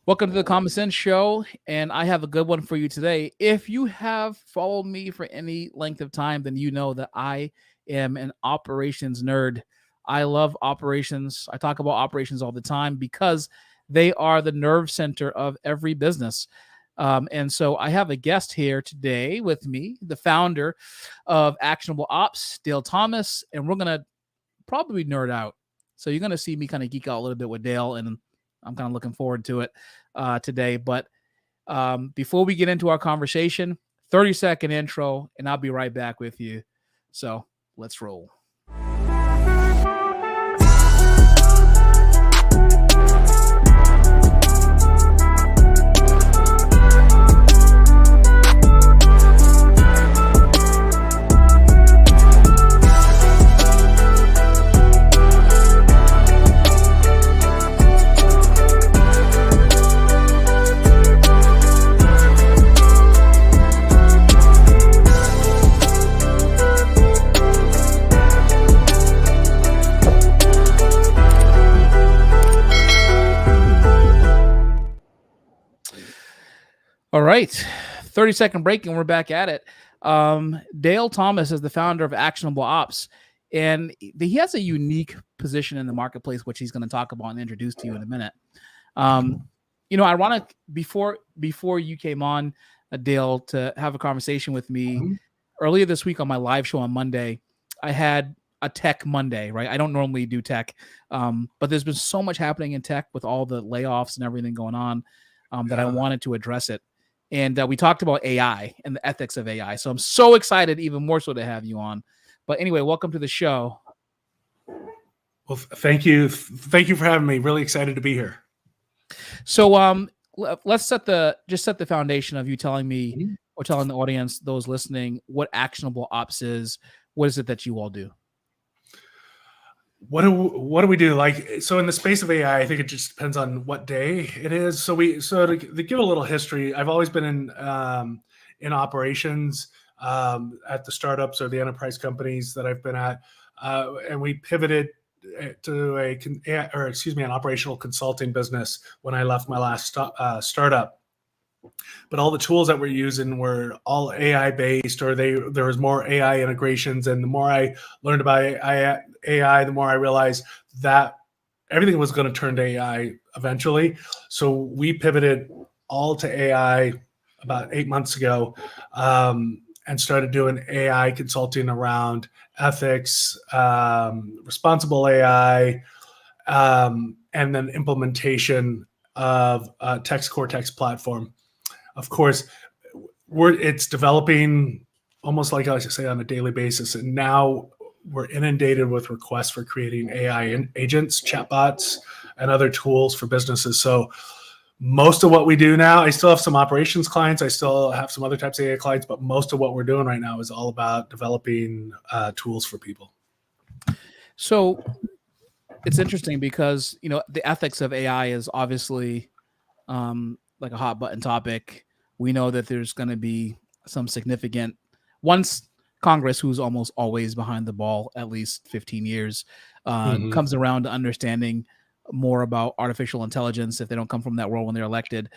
Welcome to the Common Sense Show, and I have a good one for you today. If you have followed me for any length of time, then you know that I am an operations nerd. I love operations. I talk about operations all the time because they are the nerve center of every business. And so I have a guest here today with me, the founder of Actionable Ops, Dale Thomas, and we're going to probably nerd out. So you're going to see me kind of geek out a little bit with Dale, and I'm kind of looking forward to it today. But before we get into our conversation, 30-second intro, and I'll be right back with you. So let's roll. All right, 30-second break, and we're back at it. Dale Thomas is the founder of Actionable Ops, and he has a unique position in the marketplace, which he's going to talk about and introduce to you in a minute. Ironic, before you came on, Dale, to have a conversation with me earlier this week on my live show on Monday, I had a tech Monday, right? I don't normally do tech, but there's been so much happening in tech with all the layoffs and everything going on that I wanted to address it. And we talked about AI and the ethics of AI. So I'm so excited, even more so, to have you on. But anyway, welcome to the show. Well, thank you. Thank you for having me. Really excited to be here. So let's set the foundation of you telling me or telling the audience, those listening, what Actionable Ops is. What is it that you all do? What do we do? Like, so in the space of AI, I think it just depends on what day it is. So to give a little history, I've always been in operations at the startups or the enterprise companies that I've been at, and we pivoted to an operational consulting business when I left my last startup. But all the tools that we're using were all AI based, or there was more AI integrations. And the more I learned about AI, the more I realized that everything was going to turn to AI eventually. So we pivoted all to AI about 8 months ago, and started doing AI consulting around ethics, responsible AI, and then implementation of Text Cortex platform. Of course, it's developing almost like I say on a daily basis, and now we're inundated with requests for creating AI agents, chatbots, and other tools for businesses. So most of what we do now, I still have some operations clients, I still have some other types of AI clients, but most of what we're doing right now is all about developing tools for people. So it's interesting because the ethics of AI is obviously like a hot button topic. We know that there's going to be some significant, once Congress, who's almost always behind the ball, at least 15 years, comes around to understanding more about artificial intelligence, if they don't come from that world when they're elected,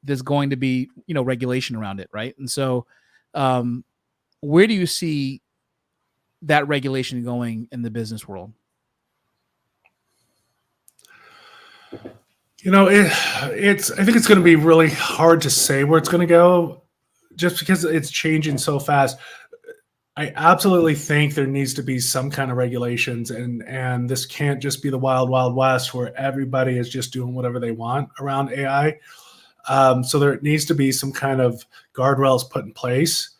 there's going to be, regulation around it, right? And so where do you see that regulation going in the business world? I think it's going to be really hard to say where it's going to go, just because it's changing so fast. I absolutely think there needs to be some kind of regulations, and this can't just be the wild, wild west where everybody is just doing whatever they want around AI. So there needs to be some kind of guardrails put in place.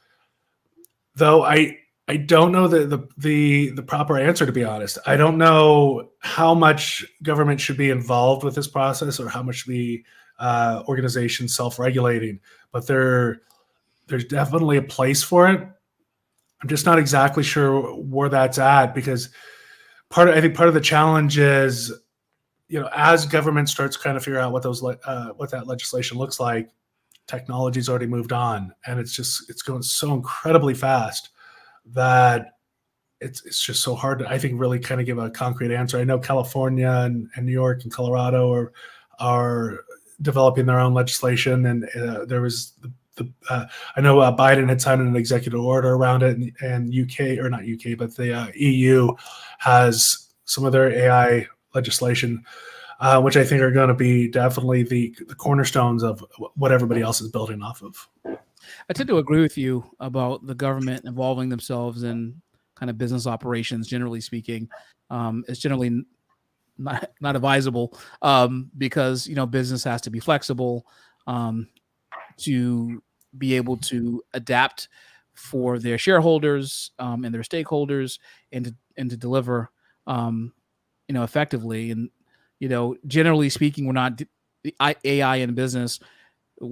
Though I don't know the proper answer, to be honest. I don't know how much government should be involved with this process, or how much should be organizations self-regulating. But there's definitely a place for it. I'm just not exactly sure where that's at, because I think part of the challenge is, as government starts kind of figure out what that legislation looks like, technology's already moved on, and it's going so incredibly fast that it's just so hard to, I think, really kind of give a concrete answer. I know California and New York and Colorado are developing their own legislation, and there was I know Biden had signed an executive order around it, and UK, or not UK, but the EU has some of their AI legislation, which I think are going to be definitely the cornerstones of what everybody else is building off of. I tend to agree with you about the government involving themselves in kind of business operations. Generally speaking, it's generally not advisable, because business has to be flexible, to be able to adapt for their shareholders, and their stakeholders, and to deliver, effectively. And generally speaking, we're not the AI in business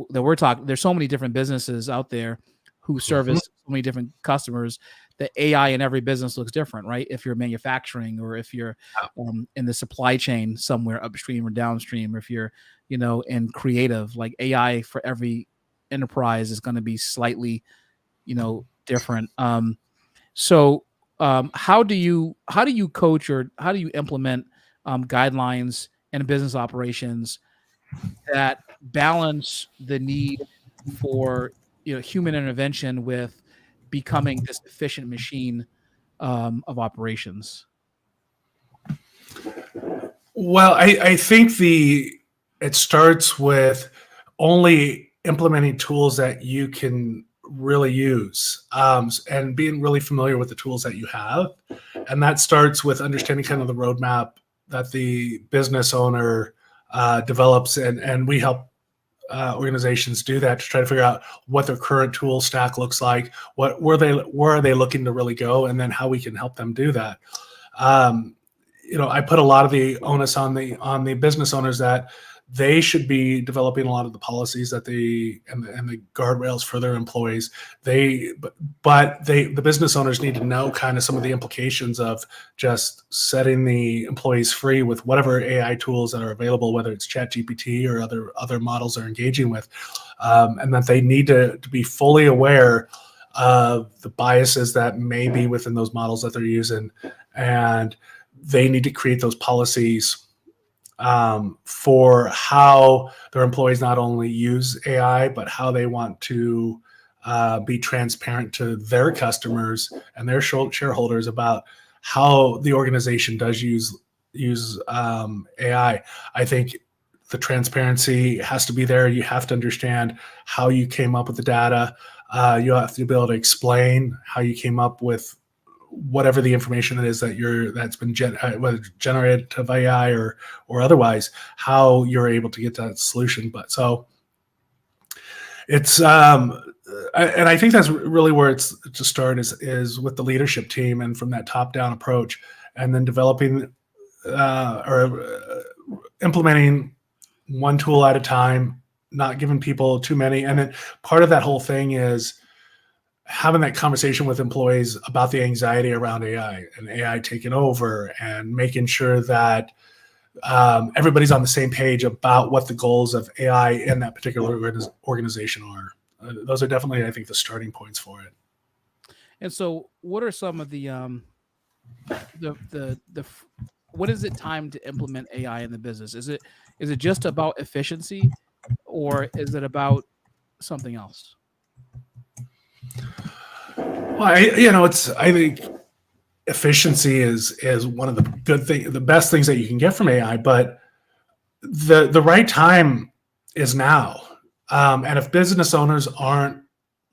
that we're talking. There's so many different businesses out there who service so many different customers. The AI in every business looks different, right? If you're manufacturing, or if you're in the supply chain somewhere upstream or downstream, or if you're in creative, like AI for every enterprise is going to be slightly different. So how do you coach, or how do you implement guidelines and business operations that balance the need for human intervention with becoming this efficient machine of operations? Well, I think it starts with only implementing tools that you can really use, and being really familiar with the tools that you have. And that starts with understanding kind of the roadmap that the business owner develops, and we help organizations do that to try to figure out what their current tool stack looks like, where are they looking to really go, and then how we can help them do that. I put a lot of the onus on the business owners that they should be developing a lot of the policies that and the guardrails for their employees. The business owners need to know kind of some of the implications of just setting the employees free with whatever AI tools that are available, whether it's ChatGPT or other models they're engaging with, and that they need to be fully aware of the biases that may be within those models that they're using, and they need to create those policies for how their employees not only use AI, but how they want to be transparent to their customers and their shareholders about how the organization does use AI. I think the transparency has to be there. You have to understand how you came up with the data. You have to be able to explain how you came up with whatever the information that is that's been whether generated to AI or otherwise, how you're able to get to that solution. But so it's and I think that's really where it's to start is with the leadership team, and from that top down approach, and then developing or implementing one tool at a time, not giving people too many. And then part of that whole thing is having that conversation with employees about the anxiety around AI and AI taking over, and making sure that everybody's on the same page about what the goals of AI in that particular organization are. Those are definitely, I think, the starting points for it. And so, what are some of what is it time to implement AI in the business? Is it just about efficiency, or is it about something else? Well, I think efficiency is one of the best things that you can get from AI, but the right time is now. And if business owners aren't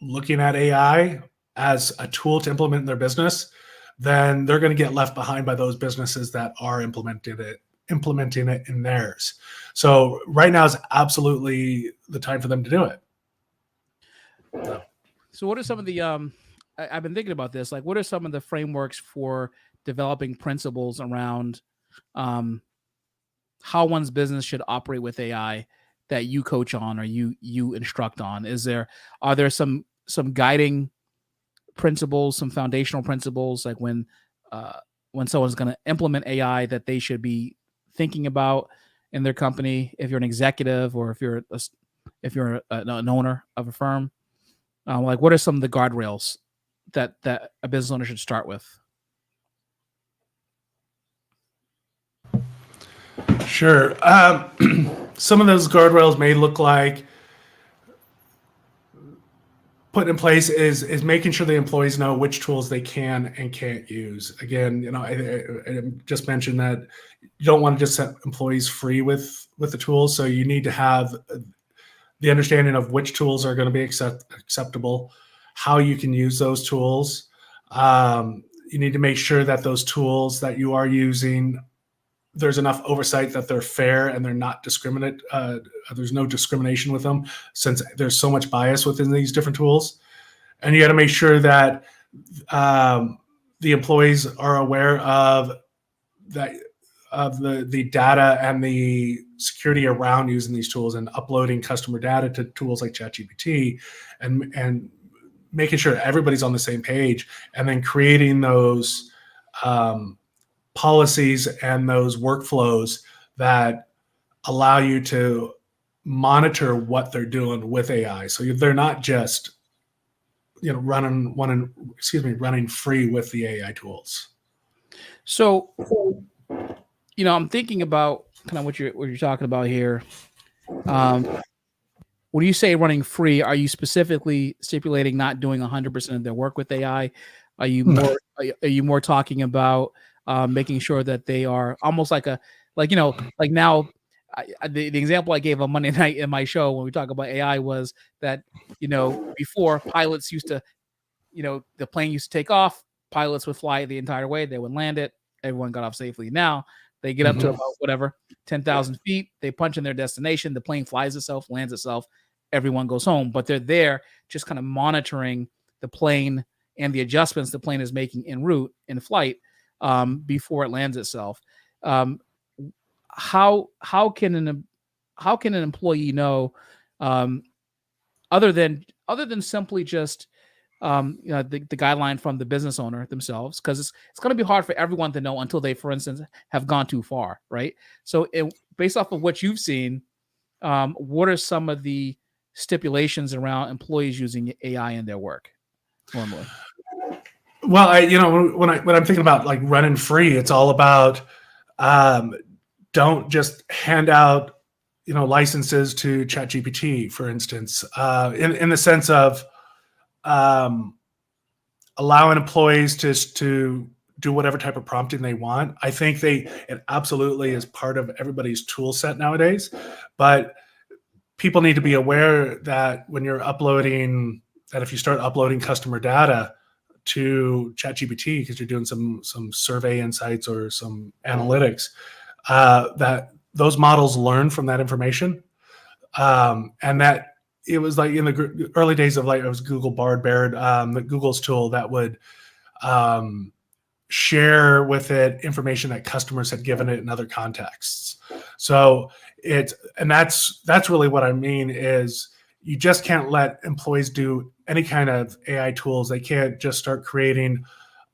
looking at AI as a tool to implement in their business, then they're going to get left behind by those businesses that are implementing it in theirs. So right now is absolutely the time for them to do it. So what are some of the I've been thinking about this, like what are some of the frameworks for developing principles around how one's business should operate with AI that you coach on, or you instruct on? Are there some guiding principles, some foundational principles, like when someone's going to implement AI that they should be thinking about in their company, if you're an executive or if you're an owner of a firm? Like what are some of the guardrails that a business owner should start with? Sure. some of those guardrails may look like put in place is making sure the employees know which tools they can and can't use. Again, I just mentioned that you don't want to just set employees free with the tools, so you need to have the understanding of which tools are going to be acceptable, how you can use those tools. You need to make sure that those tools that you are using, there's enough oversight that they're fair and they're not discriminate. There's no discrimination with them, since there's so much bias within these different tools. And you got to make sure that the employees are aware of that, of the data and the security around using these tools and uploading customer data to tools like ChatGPT, and making sure everybody's on the same page, and then creating those policies and those workflows that allow you to monitor what they're doing with AI. So they're not just running free with the AI tools. So, I'm thinking about kind of what you're talking about here. When you say running free, are you specifically stipulating not doing 100% of their work with AI? Are you more talking about making sure that they are almost like now? The example I gave on Monday night in my show when we talk about AI was that before, pilots used to, the plane used to take off, pilots would fly the entire way, they would land it, everyone got off safely. Now they get up to about 10,000 feet, they punch in their destination, the plane flies itself, lands itself, everyone goes home. But they're there just kind of monitoring the plane and the adjustments the plane is making en route, in flight, before it lands itself. How can an employee know, other than simply just the guideline from the business owner themselves, because it's going to be hard for everyone to know until they, for instance, have gone too far, right? So based off of what you've seen, what are some of the stipulations around employees using AI in their work normally? Well, when I'm thinking about like running free, it's all about don't just hand out licenses to ChatGPT, for instance, in the sense of allowing employees to do whatever type of prompting they want. I think it absolutely is part of everybody's tool set nowadays, but people need to be aware that when you're uploading, that if you start uploading customer data to ChatGPT because you're doing some survey insights or some analytics, that those models learn from that information, and that it was like in the early days of it was Google Bard, Google's tool that would share with it information that customers had given it in other contexts. So that's really what I mean is you just can't let employees do any kind of AI tools. They can't just start creating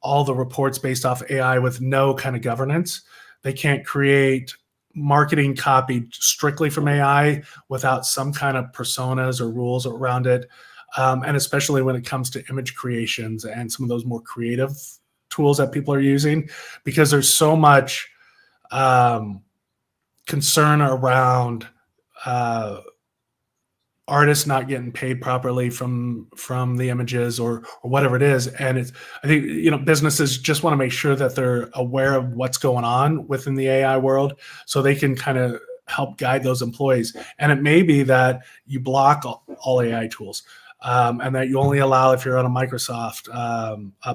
all the reports based off AI with no kind of governance. They can't create marketing copy strictly from AI without some kind of personas or rules around it. And especially when it comes to image creations and some of those more creative tools that people are using, because there's so much concern around artists not getting paid properly from the images or whatever it is. And I think businesses just want to make sure that they're aware of what's going on within the AI world so they can kind of help guide those employees. And it may be that you block all AI tools, and that you only allow, if you're on a Microsoft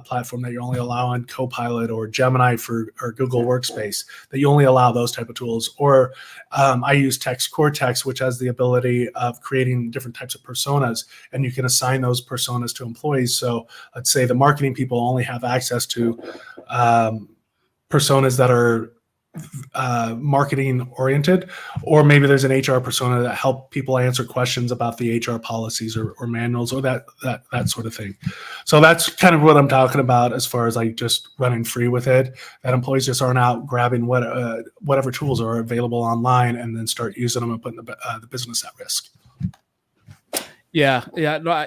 platform, that you only allow on Copilot or Gemini or Google Workspace, that you only allow those type of tools. Or I use Text Cortex, which has the ability of creating different types of personas, and you can assign those personas to employees. So let's say the marketing people only have access to personas that are marketing oriented, or maybe there's an HR persona that help people answer questions about the HR policies or manuals or that sort of thing. So that's kind of what I'm talking about as far as like just running free with it, that employees just aren't out grabbing whatever tools are available online and then start using them and putting the business at risk. Yeah. No,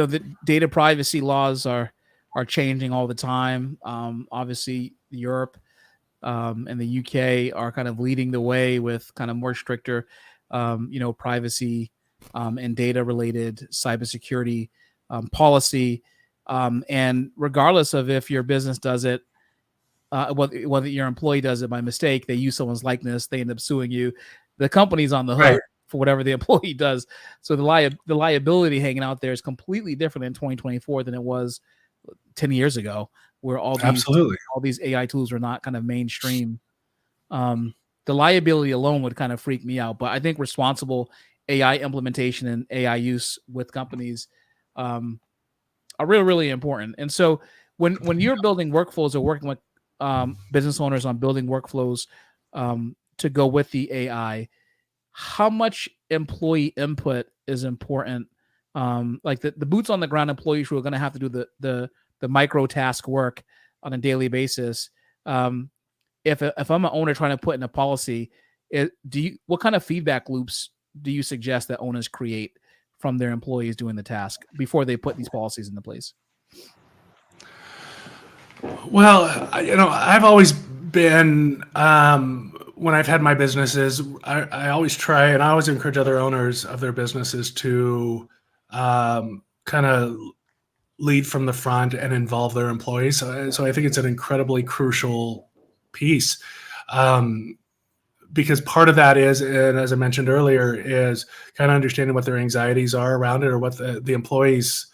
the data privacy laws are changing all the time. Obviously Europe and the UK are kind of leading the way with kind of more stricter privacy and data related cybersecurity policy. And regardless of if your business does it, whether your employee does it by mistake, they use someone's likeness, they end up suing you. The company's on the hook for whatever the employee does. So the liability hanging out there is completely different in 2024 than it was 10 years ago, where all these AI tools were not kind of mainstream. The liability alone would kind of freak me out. But I think responsible AI implementation and AI use with companies are really, really important. And so when you're building workflows or working with business owners on building workflows to go with the AI, how much employee input is important? Like the boots on the ground employees who are going to have to do the micro task work on a daily basis. If I'm an owner trying to put in a policy, what kind of feedback loops do you suggest that owners create from their employees doing the task before they put these policies into place? Well, I've always been, when I've had my businesses, I always try, and I always encourage other owners of their businesses to kind of lead from the front and involve their employees. So I think it's an incredibly crucial piece. Because part of that is, and as I mentioned earlier, is kind of understanding what their anxieties are around it, or what the employees'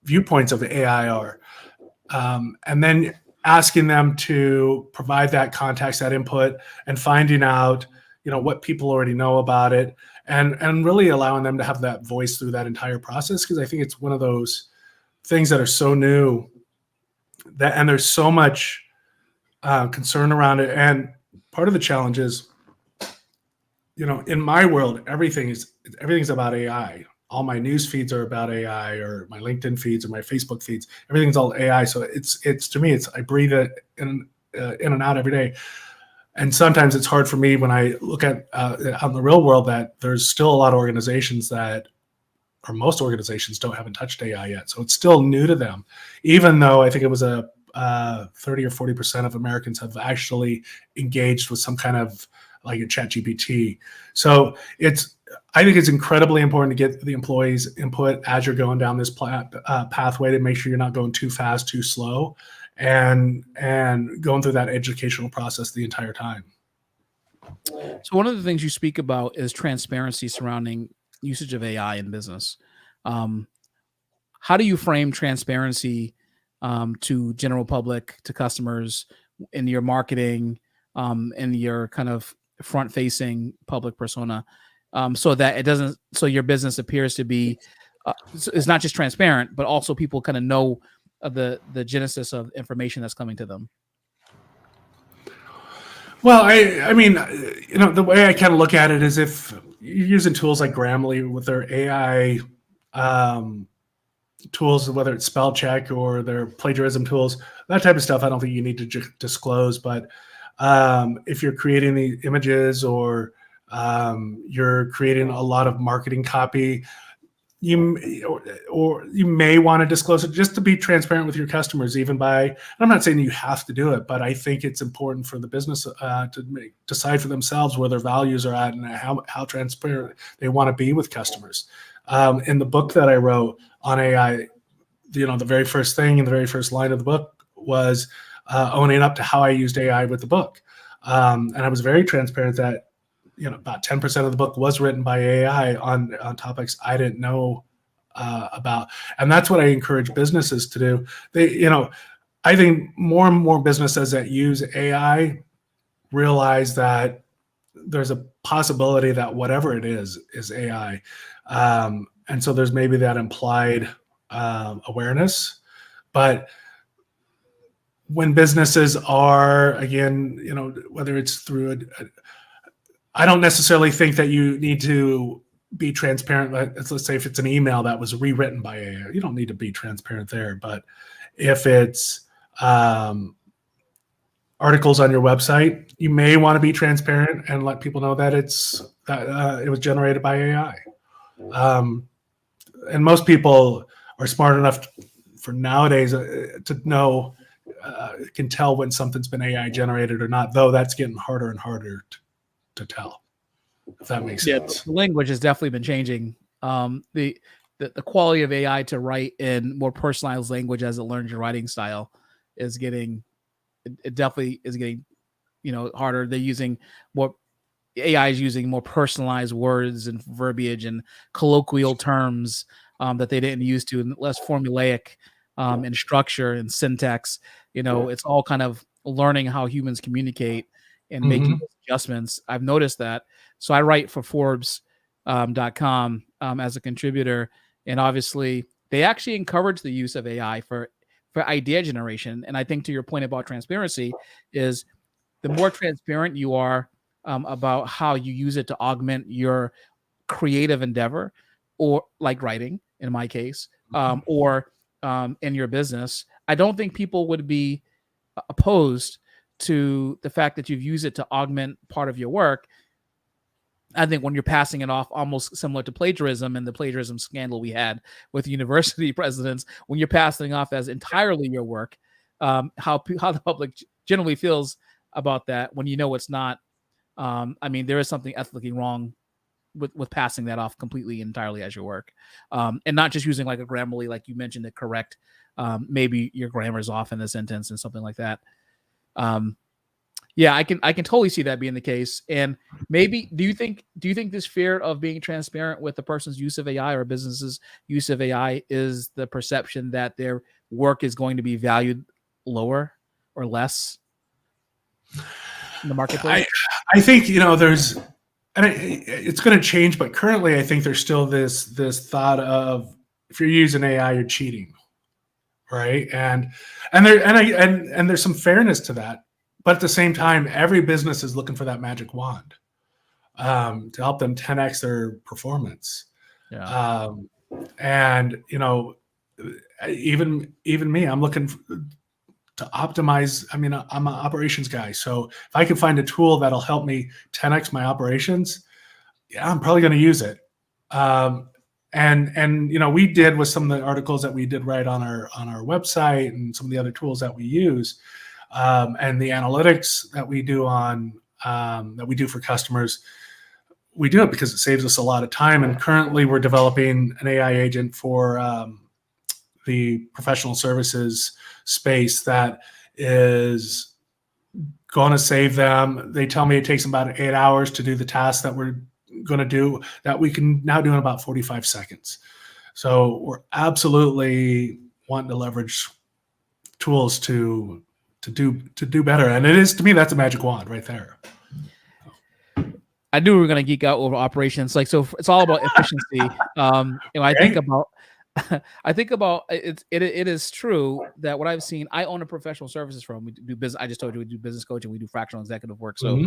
viewpoints of AI are. And then asking them to provide that context, that input, and finding out, what people already know about it, and really allowing them to have that voice through that entire process. Because I think it's one of those things that are so new and there's so much concern around it. And part of the challenge is, in my world, everything's about AI. All my news feeds are about AI, or my LinkedIn feeds, or my Facebook feeds. Everything's all AI. So it's to me, I breathe it in and out every day. And sometimes it's hard for me when I look at out in the real world that there's still a lot of organizations or most organizations haven't touched AI yet. So it's still new to them, even though I think it was 30 or 40% of Americans have actually engaged with some kind of like a ChatGPT. So I think it's incredibly important to get the employees' input as you're going down this pathway, to make sure you're not going too fast, too slow, and going through that educational process the entire time. So one of the things you speak about is transparency surrounding usage of AI in business. How do you frame transparency to general public, to customers, in your marketing, in your kind of front-facing public persona, so that your business appears to be, it's not just transparent, but also people kind of know the genesis of information that's coming to them? Well, I mean, the way I kind of look at it is, if you're using tools like Grammarly with their AI tools, whether it's spell check or their plagiarism tools, that type of stuff, I don't think you need to disclose. But if you're creating the images, or you're creating a lot of marketing copy, you may want to disclose it, just to be transparent with your customers. I'm not saying you have to do it, but I think it's important for the business to decide for themselves where their values are at, and how transparent they want to be with customers. In the book that I wrote on AI, the very first thing in the very first line of the book was owning up to how I used AI with the book. And I was very transparent that about 10% of the book was written by AI on topics I didn't know about. And that's what I encourage businesses to do. I think more and more businesses that use AI realize that there's a possibility that whatever it is AI. And so there's maybe that implied awareness. But when businesses are, again, whether it's through I don't necessarily think that you need to be transparent. Let's say if it's an email that was rewritten by AI, you don't need to be transparent there. But if it's articles on your website, you may want to be transparent and let people know that it was generated by AI. And most people are smart enough for nowadays to know, can tell when something's been AI generated or not, though that's getting harder and harder to tell. if that makes Yeah, sense. the language has definitely been changing. The quality of AI to write in more personalized language as it learns your writing style is getting it definitely is getting harder. They're using more AI is using more personalized words and verbiage and colloquial terms that they didn't use to, and less formulaic in structure and syntax. It's all kind of learning how humans communicate and making Mm-hmm. those adjustments. I've noticed that. So I write for Forbes.com as a contributor, and obviously they actually encourage the use of AI for idea generation. And I think to your point about transparency is the more transparent you are about how you use it to augment your creative endeavor, or like writing in my case, or in your business, I don't think people would be opposed to the fact that you've used it to augment part of your work. I think when you're passing it off, almost similar to plagiarism and the plagiarism scandal we had with university presidents, when you're passing off as entirely your work, how the public generally feels about that when it's not. I mean, there is something ethically wrong with passing that off completely entirely as your work, and not just using like a Grammarly, like you mentioned, to correct maybe your grammar's off in the sentence and something like that. Yeah, I can totally see that being the case. And maybe do you think this fear of being transparent with the person's use of AI or business's use of AI is the perception that their work is going to be valued lower or less in the marketplace? I think there's, and it's going to change, but currently I think there's still this thought of, if you're using AI, you're cheating, right? And there's some fairness to that, but at the same time, every business is looking for that magic wand to help them 10x their performance. Yeah. And even me, I'm looking to optimize. I mean, I'm an operations guy, so if I can find a tool that'll help me 10x my operations, yeah, I'm probably going to use it. And we did with some of the articles that we did write on our website and some of the other tools that we use, and the analytics that we do for customers. We do it because it saves us a lot of time. And currently, we're developing an AI agent for the professional services space that is going to save them. They tell me it takes them about 8 hours to do the task that we're going to do, that we can now do in about 45 seconds. So we're absolutely wanting to leverage tools to do better. And it is, to me, that's a magic wand right there. I knew we were going to geek out over operations. So it's all about efficiency. I think about it. It is true that what I've seen, I own a professional services firm. We do business. I just told you we do business coaching. We do fractional executive work. So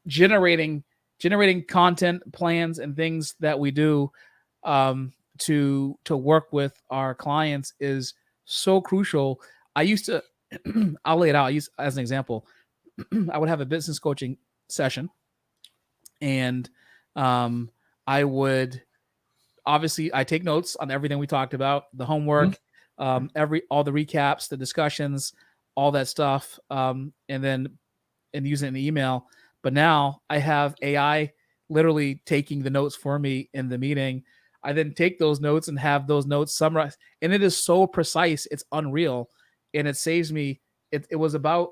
generating content plans and things that we do to work with our clients is so crucial. I used to, I'll lay it out. As an example, I would have a business coaching session, and I would obviously I take notes on everything we talked about, the homework, all the recaps, the discussions, all that stuff, and use it in the email. But now I have AI literally taking the notes for me in the meeting. I then take those notes and have those notes summarized, and it is so precise, it's unreal, and it saves me. It was about,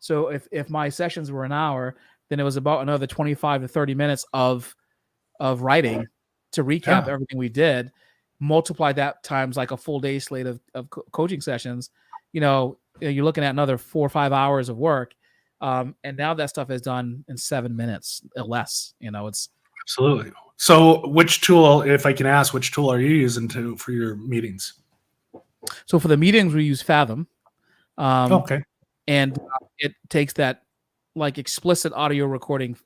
so if my sessions were an hour, then it was about another 25 to 30 minutes of writing to recap everything we did. Multiply that times like a full day slate of coaching sessions. You're looking at another 4 or 5 hours of work. And now that stuff is done in 7 minutes or less. It's absolutely. So which tool, if I can ask, which tool are you using for your meetings? So for the meetings, we use Fathom. Okay. And it takes that like explicit audio recorded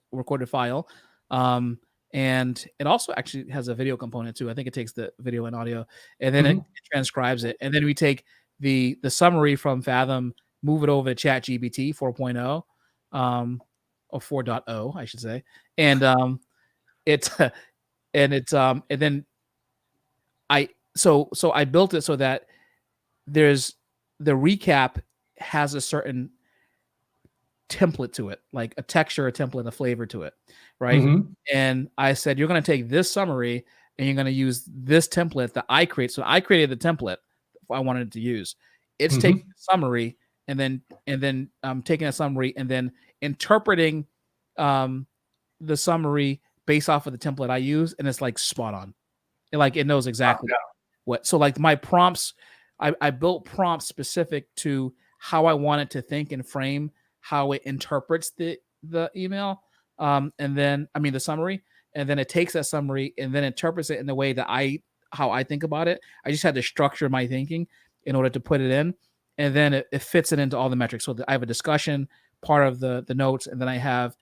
file. And it also actually has a video component too. I think it takes the video and audio, and then it transcribes it. And then we take the summary from Fathom, move it over to ChatGPT 4.0, or 4.0, I should say. And and then I built it so that there's the recap has a certain template to it, like a texture, a template, a flavor to it, right? Mhm. And I said, you're going to take this summary and you're going to use this template that I create. So I created the template I wanted to use. It's taking Mhm. the summary and then taking a summary and then interpreting the summary based off of the template I use, and it's like spot on. It knows exactly Yeah. what. So like my prompts, I built prompts specific to how I want it to think and frame how it interprets the email, and then the summary, and then it takes that summary and then interprets it in the way that how I think about it. I just had to structure my thinking in order to put it in, and then it fits it into all the metrics. So I have a discussion part of the notes, and then I have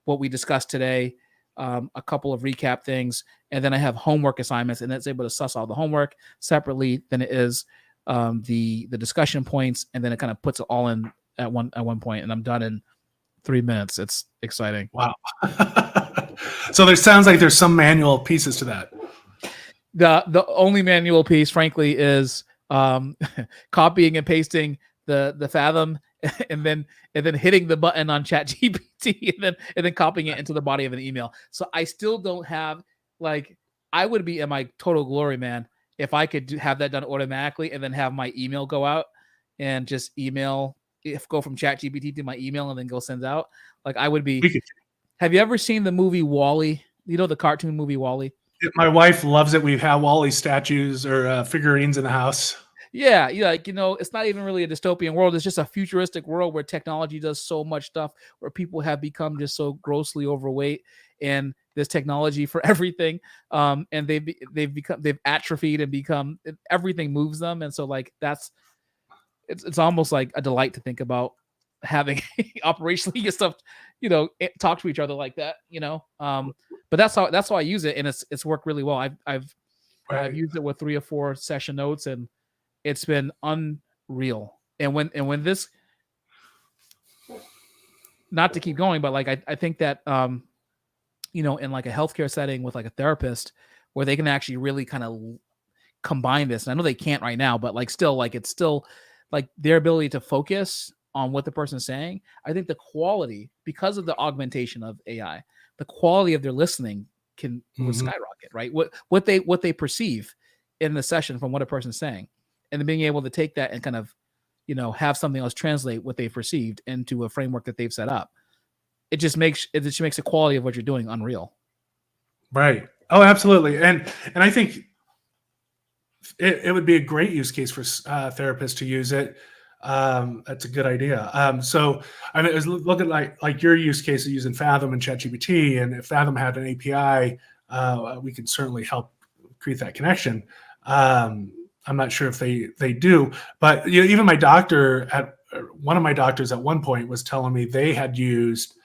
what we discussed today, a couple of recap things, and then I have homework assignments, and it's able to suss all the homework separately than it is the discussion points, and then it kind of puts it all in at one point, and I'm done in 3 minutes. It's exciting. Wow. So there sounds like there's some manual pieces to that. The only manual piece, frankly, is copying and pasting the Fathom and then hitting the button on ChatGPT and then copying it into the body of an email. So I still don't have, like, I would be in my total glory, man, if I could have that done automatically and then have my email go out and just go from ChatGPT to my email and then go send out. Like, I would be. Have you ever seen the movie WALL-E? You know the cartoon movie WALL-E? My wife loves it. We have WALL-E statues or figurines in the house. Yeah, it's not even really a dystopian world. It's just a futuristic world where technology does so much stuff, where people have become just so grossly overweight, and there's technology for everything. And they've atrophied and become, everything moves them, and so like it's almost like a delight to think about having operationally stuff, talk to each other like that, But that's how I use it, and it's worked really well. I've used it with 3 or 4 session notes, and it's been unreal. And when this, not to keep going, but like I think that in like a healthcare setting with like a therapist, where they can actually really kind of combine this. And I know they can't right now, but like still, like it's still like their ability to focus on what the person's saying. I think the quality, because of the augmentation of AI, the quality of their listening will skyrocket, right? What they perceive in the session from what a person's saying, and then being able to take that and kind of, have something else translate what they've perceived into a framework that they've set up. It just makes the quality of what you're doing unreal. Right. Oh, absolutely. And I think it would be a great use case for therapists to use it. That's a good idea. So I mean, it was looking like your use case of using Fathom and ChatGPT, and if Fathom had an API, we can certainly help create that connection. I'm not sure if they do, but even my doctor one of my doctors at one point was telling me they had used,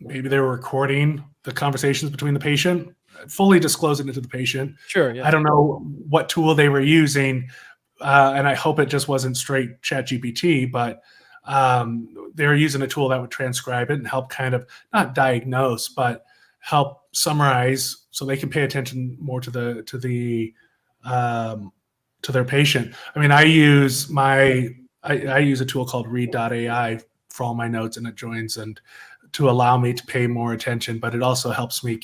maybe they were recording the conversations between the patient, fully disclosing it to the patient. Sure. Yeah. I don't know what tool they were using, and I hope it just wasn't straight ChatGPT, but they were using a tool that would transcribe it and help kind of not diagnose, but help summarize so they can pay attention more to their patient. I mean, I use a tool called read.ai for all my notes, and it joins and to allow me to pay more attention, but it also helps me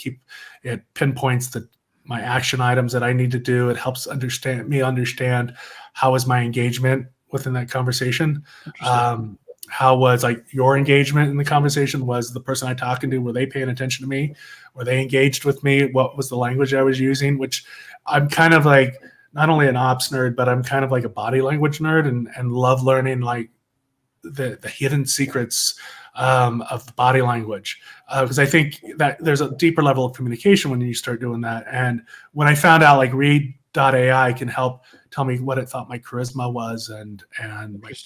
it pinpoints my action items that I need to do. It helps understand how is my engagement within that conversation. How was like your engagement in the conversation? Was the person I talking to, were they paying attention to me? Were they engaged with me? What was the language I was using? Which I'm kind of like not only an ops nerd, but I'm kind of like a body language nerd and love learning like the hidden secrets of the body language, because I think that there's a deeper level of communication when you start doing that. And when I found out like read.ai can help tell me what it thought my charisma was and like,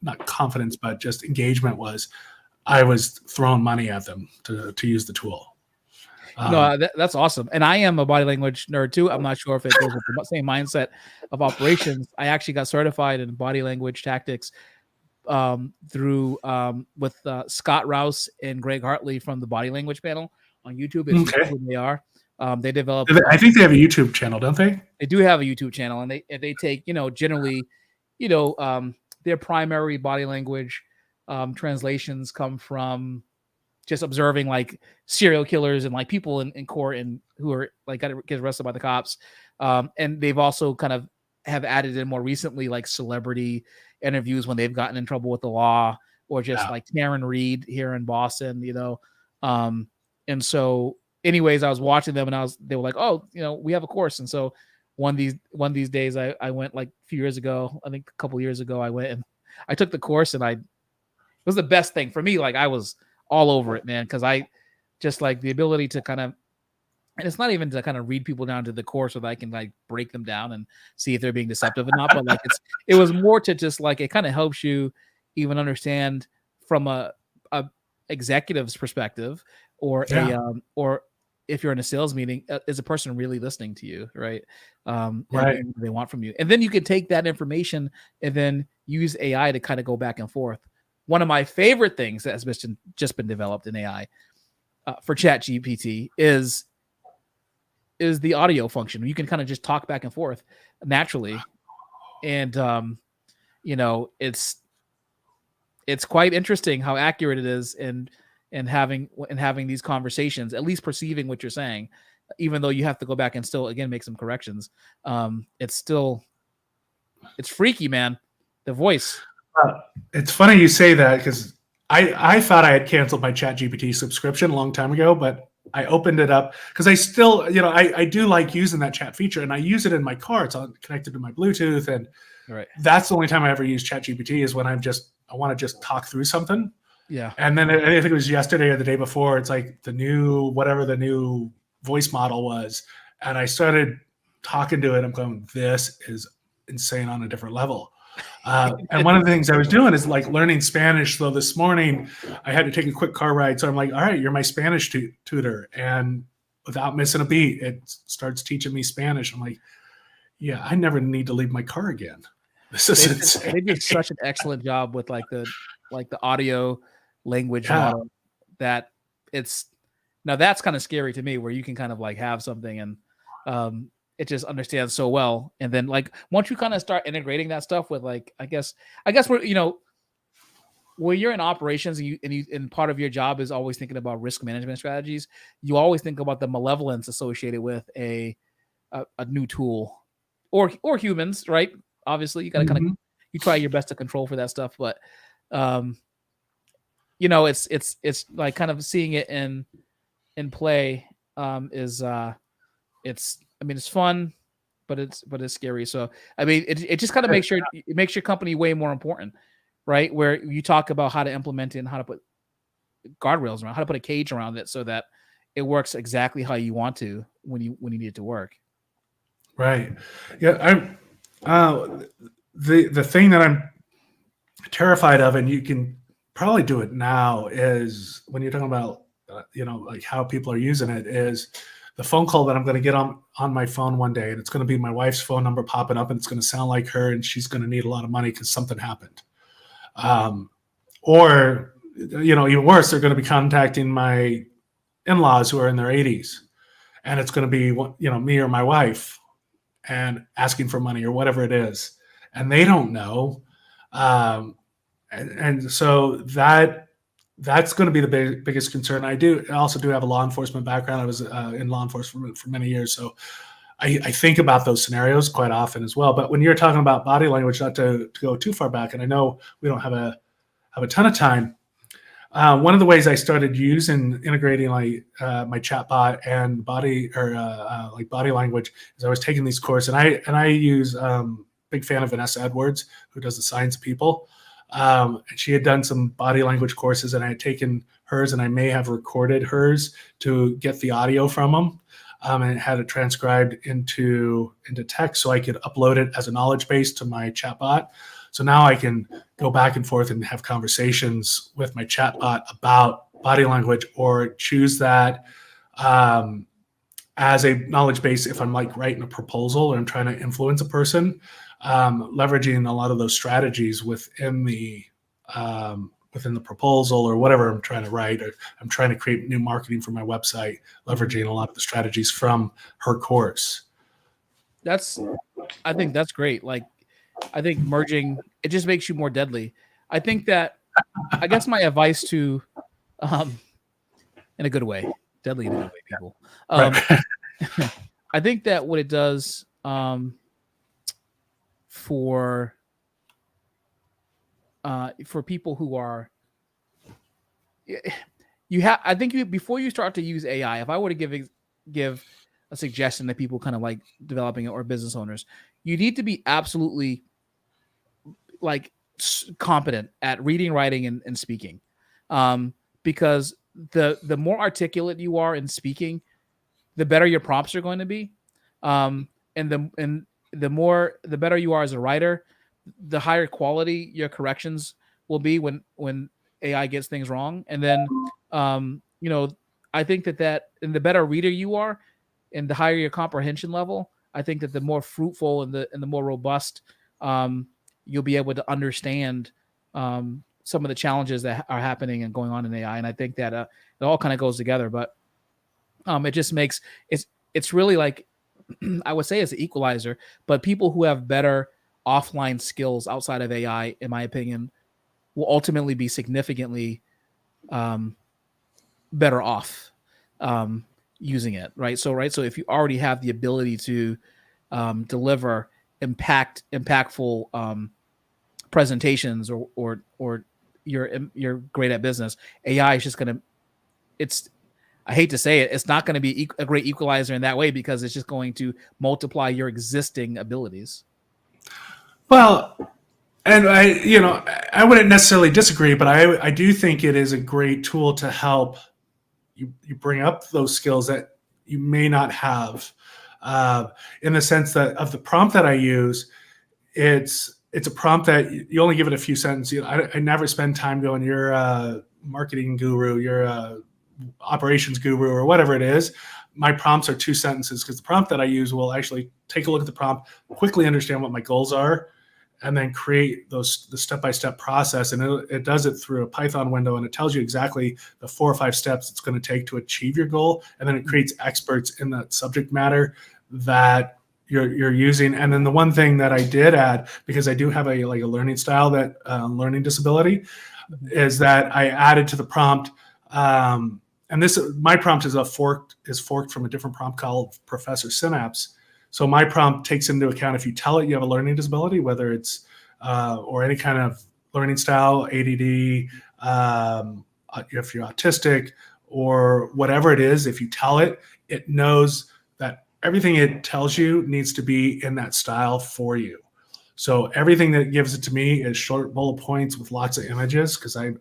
not confidence, but just engagement was, I was throwing money at them to use the tool. No, that's awesome. And I am a body language nerd too. I'm not sure if it goes with the same mindset of operations. I actually got certified in body language tactics through with Scott Rouse and Greg Hartley from the Body Language Panel on YouTube. If you know who they are, they develop. I think they have a YouTube channel, don't they? They do have a YouTube channel, and they take generally, their primary body language translations come from just observing like serial killers and like people in court and who are like get arrested by the cops. And they've also kind of have added in more recently like celebrity interviews when they've gotten in trouble with the law, or just like Taryn Reed here in Boston, and so anyways, I was watching them and they were like, oh, we have a course. And so one of these days I went like a few years ago, I think a couple years ago, I went and I took the course, and it was the best thing for me. Like I was all over it, man. Cause I just like the ability to kind of, and it's not even to kind of read people down to the course so that I can like break them down and see if they're being deceptive or not. But like it was more to just like, it kind of helps you even understand from a executive's perspective, or or if you're in a sales meeting, is a person really listening to you, right? And what they want from you. And then you can take that information and then use AI to kind of go back and forth. One of my favorite things that has just been developed in AI for ChatGPT is the audio function. You can kind of just talk back and forth naturally, and it's quite interesting how accurate it is and having these conversations, at least perceiving what you're saying, even though you have to go back and still again make some corrections. It's freaky, man. The voice. It's funny you say that, because I thought I had canceled my ChatGPT subscription a long time ago, but I opened it up because I still, I do like using that chat feature, and I use it in my car. It's connected to my Bluetooth, and that's the only time I ever use ChatGPT is when I want to just talk through something. Yeah. And then I think it was yesterday or the day before, it's like the new voice model was, and I started talking to it. I'm going, this is insane on a different level. And one of the things I was doing is like learning Spanish. So this morning I had to take a quick car ride. So I'm like, all right, you're my Spanish tutor. And without missing a beat, it starts teaching me Spanish. I'm like, yeah, I never need to leave my car again. This is insane. They did such an excellent job with like the audio language model that that's kind of scary to me, where you can kind of like have something and it just understands so well. And then like once you kind of start integrating that stuff with like, I guess we're, when you're in operations and part of your job is always thinking about risk management strategies, you always think about the malevolence associated with a new tool or humans, right? Obviously you got to kind of, you try your best to control for that stuff. But, it's like kind of seeing it in play it's fun, but it's scary. So I mean, it just kind of makes your company way more important, right? Where you talk about how to implement it and how to put guardrails around, how to put a cage around it so that it works exactly how you want to when you need it to work. Right. Yeah. The thing that I'm terrified of, and you can probably do it now, is when you're talking about like how people are using it, is the phone call that I'm going to get on my phone one day, and it's going to be my wife's phone number popping up, and it's going to sound like her, and she's going to need a lot of money because something happened. Or, even worse, they're going to be contacting my in-laws who are in their 80s, and it's going to be, me or my wife, and asking for money or whatever it is, and they don't know. And so that's going to be the biggest concern. I also do have a law enforcement background. I was in law enforcement for many years. So I think about those scenarios quite often as well. But when you're talking about body language, not to go too far back, and I know we don't have a ton of time. One of the ways I started integrating like my chatbot and body language is I was taking these courses, and I use big fan of Vanessa Edwards, who does the Science of People. And she had done some body language courses, and I had taken hers, and I may have recorded hers to get the audio from them, and had it transcribed into text so I could upload it as a knowledge base to my chatbot. So now I can go back and forth and have conversations with my chatbot about body language, or choose that as a knowledge base if I'm like writing a proposal or I'm trying to influence a person. Leveraging a lot of those strategies within the proposal or whatever I'm trying to write, or I'm trying to create new marketing for my website, leveraging a lot of the strategies from her course. I think that's great. Like, I think merging it just makes you more deadly. I think that, I guess my advice to, in a good way, deadly in a good way, people. Right. I think that what it does, for people who are, you have, I think before you start to use AI, if I were to give a suggestion to people kind of like developing it, or business owners, you need to be absolutely like competent at reading, writing, and speaking, because the more articulate you are in speaking, the better your prompts are going to be, and the better you are as a writer, the higher quality your corrections will be when AI gets things wrong. And then, I think that and the better reader you are, and the higher your comprehension level, I think that the more fruitful and the more robust, you'll be able to understand, some of the challenges that are happening and going on in AI. And I think that it all kind of goes together. But it just makes it's really like, I would say it's an equalizer. But people who have better offline skills outside of AI, in my opinion, will ultimately be significantly better off using it. Right. So if you already have the ability to deliver impactful presentations, or you're great at business, AI is just gonna, it's, I hate to say it, it's not going to be a great equalizer in that way, because it's just going to multiply your existing abilities. Well, and I wouldn't necessarily disagree, but I do think it is a great tool to help you bring up those skills that you may not have, in the sense that of the prompt that I use, it's a prompt that you only give it a few sentences. I never spend time going, you're a marketing guru, you're a operations guru, or whatever it is. My prompts are 2 sentences, because the prompt that I use will actually take a look at the prompt, quickly understand what my goals are, and then create the step-by-step process. And it does it through a Python window, and it tells you exactly the 4 or 5 steps it's going to take to achieve your goal. And then it creates experts in that subject matter that you're using. And then the one thing that I did add, because I do have a learning style, that learning disability, is that I added to the prompt, and my prompt is forked from a different prompt called Professor Synapse. So my prompt takes into account, if you tell it you have a learning disability, whether it's or any kind of learning style, ADD, if you're autistic or whatever it is, if you tell it, it knows that everything it tells you needs to be in that style for you. So everything that it gives it to me is short bullet points with lots of images, because I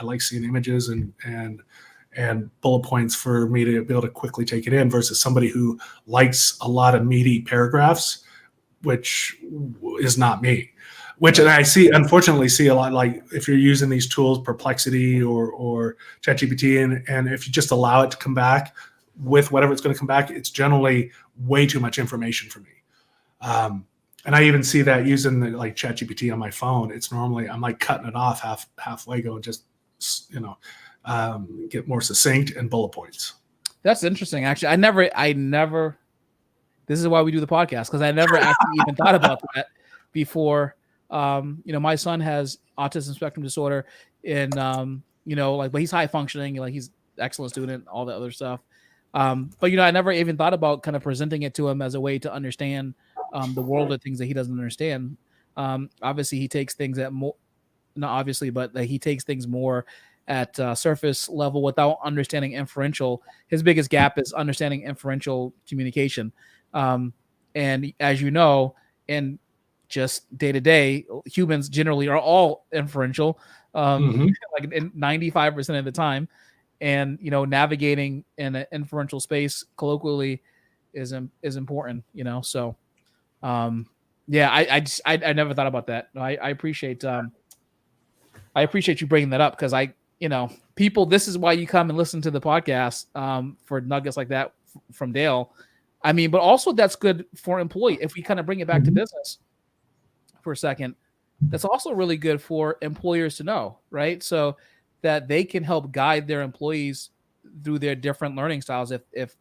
like seeing images and bullet points for me to be able to quickly take it in, versus somebody who likes a lot of meaty paragraphs, which is not me. Which, and I unfortunately see a lot, like if you're using these tools, Perplexity or ChatGPT, and if you just allow it to come back with whatever it's going to come back, it's generally way too much information for me. And I even see that using like ChatGPT on my phone. It's normally, I'm like cutting it off halfway, going just, get more succinct and bullet points. That's interesting. Actually, I never, this is why we do the podcast, because I never actually even thought about that before. My son has autism spectrum disorder, and, but he's high functioning, like he's an excellent student, all the other stuff. But I never even thought about kind of presenting it to him as a way to understand the world of things that he doesn't understand. Obviously, he takes things at more, not obviously, but he takes things more at surface level without understanding inferential. His biggest gap is understanding inferential communication. And as you know, in just day to day, humans generally are all inferential, like 95% of the time. And navigating in an inferential space colloquially is important. So yeah, I never thought about that. I appreciate you bringing that up, because people, this is why you come and listen to the podcast, for nuggets like that from Dale. I mean, but also that's good for employee. If we kind of bring it back to business for a second, that's also really good for employers to know, right? So that they can help guide their employees through their different learning styles if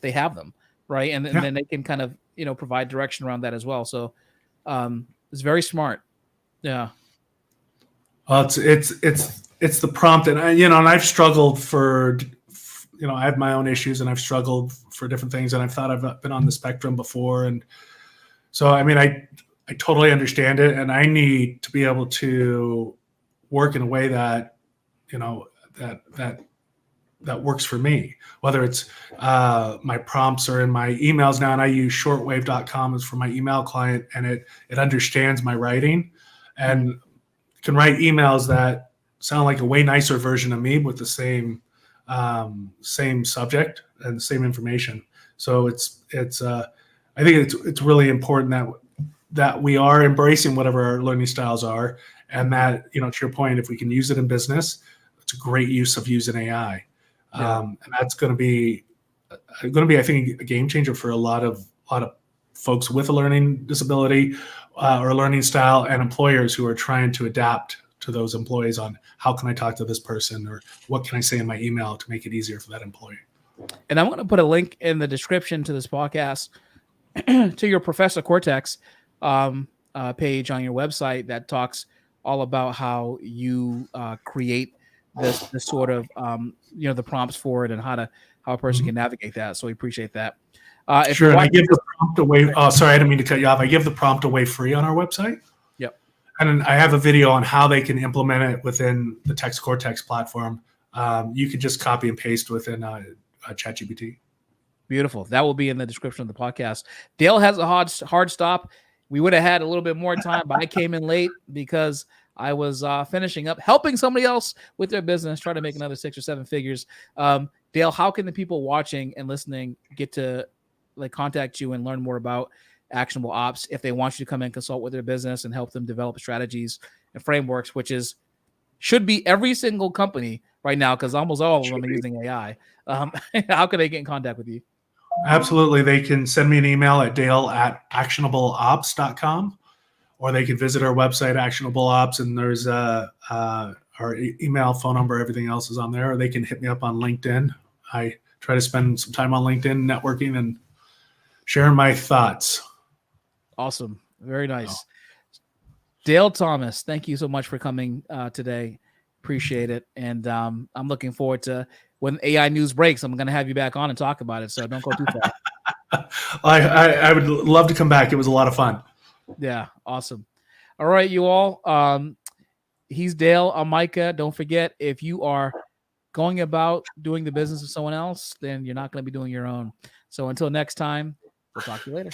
they have them, right? And then they can kind of provide direction around that as well. So it's very smart. Yeah. Well, it's the prompt, and and I've struggled for, I have my own issues, and I've struggled for different things, and I've thought I've been on the spectrum before, and so I mean, I totally understand it, and I need to be able to work in a way that that works for me. Whether it's my prompts or in my emails now, and I use shortwave.com as for my email client, and it understands my writing, and can write emails that sound like a way nicer version of me with the same subject and the same information. So I think it's really important that we are embracing whatever our learning styles are, and that, to your point, if we can use it in business, it's a great use of using AI. Yeah. And that's going to be, I think, a game changer for a lot of folks with a learning disability or a learning style, and employers who are trying to adapt to those employees on how can I talk to this person, or what can I say in my email to make it easier for that employee. And I'm going to put a link in the description to this podcast to your Professor Cortex page on your website that talks all about how you create this sort of the prompts for it, and how a person can navigate that. So we appreciate that. Sure, and I give the prompt away. Oh, sorry, I didn't mean to cut you off. I give the prompt away free on our website. Yep. And I have a video on how they can implement it within the Text Cortex platform. You could just copy and paste within ChatGPT. Beautiful. That will be in the description of the podcast. Dale has a hard stop. We would have had a little bit more time, but I came in late because I was finishing up, helping somebody else with their business, trying to make another 6 or 7 figures. Dale, how can the people watching and listening get to contact you and learn more about Actionable Ops if they want you to come and consult with their business and help them develop strategies and frameworks, which should be every single company right now, because almost all of them are using AI. How can they get in contact with you? Absolutely. They can send me an email at dale@actionableops.com, or they can visit our website, Actionable Ops, and there's our email, phone number, everything else is on there. Or they can hit me up on LinkedIn. I try to spend some time on LinkedIn networking and sharing my thoughts. Awesome. Very nice. Dale Thomas, thank you so much for coming today. Appreciate it. And I'm looking forward to when AI news breaks. I'm going to have you back on and talk about it. So don't go too far. I would love to come back. It was a lot of fun. Yeah. Awesome. All right, you all. He's Dale. I'm Micah. Don't forget, if you are going about doing the business of someone else, then you're not going to be doing your own. So until next time, we'll talk to you later.